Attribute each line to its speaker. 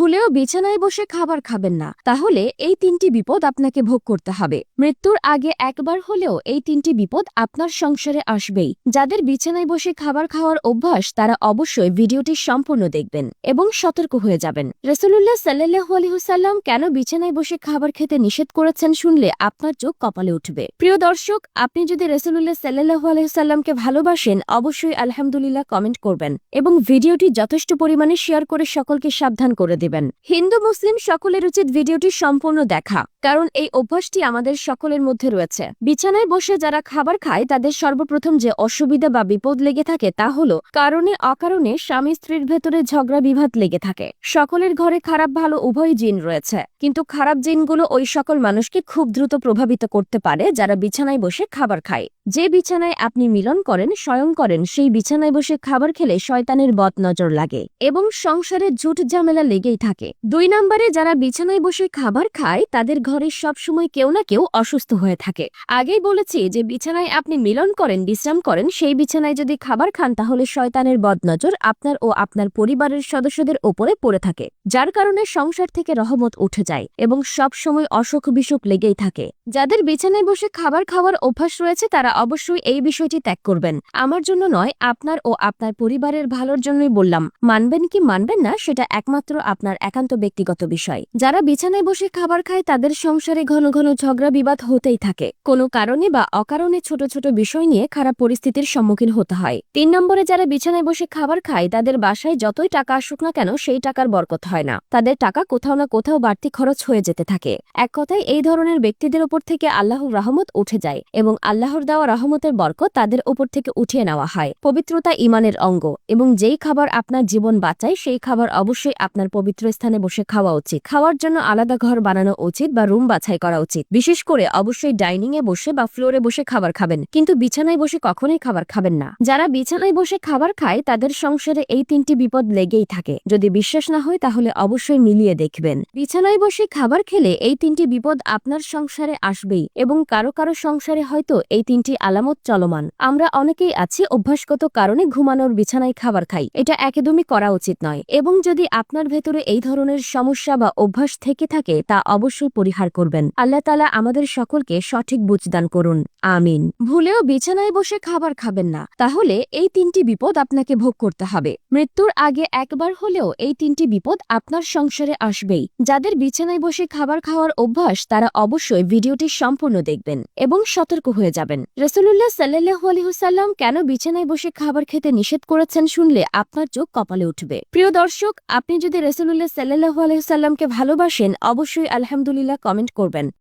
Speaker 1: ভুলেও বিছানায় বসে খাবার খাবেন না, তাহলে এই তিনটি বিপদ আপনাকে ভোগ করতে হবে। মৃত্যুর আগে একবার হলেও এই তিনটি বিপদ আপনার সংসারে আসবেই। যাদের বিছানায় বসে খাবার খাওয়ার অভ্যাস তারা অবশ্যই ভিডিওটি সম্পূর্ণ দেখবেন এবং সতর্ক হয়ে যাবেন। রাসূলুল্লাহ সাল্লাল্লাহু আলাইহি ওয়াসাল্লাম কেন বিছানায় বসে খাবার খেতে নিষেধ করেছেন শুনলে আপনার চোখ কপালে উঠবে। প্রিয় দর্শক, আপনি যদি রাসূলুল্লাহ সাল্লাল্লাহু আলাইহি ওয়াসাল্লামকে ভালোবাসেন অবশ্যই আলহামদুলিল্লাহ কমেন্ট করবেন এবং ভিডিওটি যথেষ্ট পরিমাণে শেয়ার করে সকলকে সাবধান করে দিবেন। হিন্দু মুসলিম সকলের উচিত ভিডিওটি সম্পূর্ণ দেখা, কারণ এই অভ্যাসটি আমাদের সকলের মধ্যে রয়েছে। বিছানায় বসে যারা খাবার খায় তাদের সর্বপ্রথম যে অসুবিধা বা বিপদ লেগে থাকে তা হলো কারণে অকারণে স্বামী স্ত্রীর ভেতরে ঝগড়া বিবাদ লেগে থাকে। সকলের ঘরে খারাপ ভালো উভয় জিন রয়েছে, কিন্তু খারাপ জিনগুলো ওই সকল মানুষকে খুব দ্রুত প্রভাবিত করতে পারে যারা বিছানায় বসে খাবার খায়। যে বিছানায় আপনি মিলন করেন শয়ন করেন সেই বিছানায় বসে খাবার খেলে শয়তানের বদ নজর লাগে এবং সংসারে ঝুট ঝামেলা লেগেই থাকে। 2 নম্বরে যারা বিছানায় বসে খাবার খায় তাদের ঘরে সবসময় কেউ না কেউ অসুস্থ হয়ে থাকে। আগেই বলেছি যে বিছানায় আপনি মিলন করেন বিশ্রাম করেন সেই বিছানায় যদি খাবার খান তাহলে শয়তানের বদনজর আপনার ও আপনার পরিবারের সদস্যদের ওপরে পড়ে থাকে, যার কারণে সংসার থেকে রহমত উঠে যায় এবং সব সময় অসুখ বিসুখ লেগেই থাকে। যাদের বিছানায় বসে খাবার খাওয়ার অভ্যাস রয়েছে তারা অবশ্যই এই বিষয়টি ত্যাগ করবেন। আমার জন্য নয়, আপনার ও আপনার পরিবারের ভালোর জন্যই বললাম। মানবেন কি মানবেন না সেটা একমাত্র আপনার একান্ত ব্যক্তিগত বিষয়। যারা বিছানায় বসে খাবার খায় তাদের সংসারে ঘন ঘন ঝগড়া বিবাদ হতেই থাকে। কোনো কারণে বা অকারণে ছোট ছোট বিষয় নিয়ে খারাপ পরিস্থিতির সম্মুখীন হতে হয়। 3 নম্বরে যারা বিছানায় বসে খাবার খায় তাদের বাসায় যতই টাকা আসুক না কেন সেই টাকার বরকত হয় না। তাদের টাকা কোথাও না কোথাও বাড়তি খরচ হয়ে যেতে থাকে। এক কথায় এই ধরনের ব্যক্তিদের উপর থেকে আল্লাহর রহমত উঠে যায় এবং আল্লাহর দেওয়া রহমতের বরকত তাদের উপর থেকে উঠিয়ে নেওয়া হয়। পবিত্রতা ঈমানের অঙ্গ এবং যেই খাবার আপনার জীবন বাঁচায় সেই খাবার অবশ্যই আপনার পবিত্র স্থানে বসে খাওয়া উচিত। খাওয়ার জন্য আলাদা ঘর বানানো উচিত বা রুম বাছাই করা উচিত। বিশেষ করে অবশ্যই ডাইনিং এ বসে বা ফ্লোরে বসে খাবার খাবেন, কিন্তু বিছানায় বসে কখনোই খাবার খাবেন না। যারা বিছানায় বসে খাবার খায় তাদের সংসারে এই 3টি বিপদ লেগেই থাকে। যদি বিশ্বাস না হয় তাহলে অবশ্যই মিলিয়ে দেখবেন। বিছানায় বসে খাবার খেলে এই 3টি বিপদ আপনার সংসারে আসবেই এবং কারো কারো সংসারে হয়তো এই 3টি আলামত চলমান। আমরা অনেকেই আছি অভ্যাসগত কারণে ঘুমানোর বিছানায় খাবার খাই, এটা একদমই করা উচিত নয় এবং যদি আপনার ভেতরে এই ধরনের সমস্যা বা অভ্যাস থেকে থাকে তা অবশ্যই পরিহার করবেন। আল্লাহ তাআলা আমাদের সকলকে সঠিক বুঝদান করুন, আমিন। ভুলেও বিছানায় বসে খাবার খাবেন না, তাহলে এই 3টি বিপদ আপনাকে ভোগ করতে হবে। মৃত্যুর আগে একবার হলেও এই 3টি বিপদ আপনার সংসারে আসবেই। যাদের বিছানায় বসে খাবার খাওয়ার অভ্যাস তারা অবশ্যই ভিডিওটি সম্পূর্ণ দেখবেন এবং সতর্ক হয়ে যাবেন। রাসূলুল্লাহ সাল্লাল্লাহু আলাইহি ওয়াসাল্লাম কেন বিছানায় বসে খাবার খেতে নিষেধ করেছেন শুনলে আপনার চোখ কপালে উঠবে। প্রিয় দর্শক, আপনি যদি রাসূলুল্লাহ সাল্লাল্লাহু আলাইহি ওয়াসাল্লামকে ভালোবাসেন অবশ্যই আলহামদুলিল্লাহ কমেন্ট করবেন।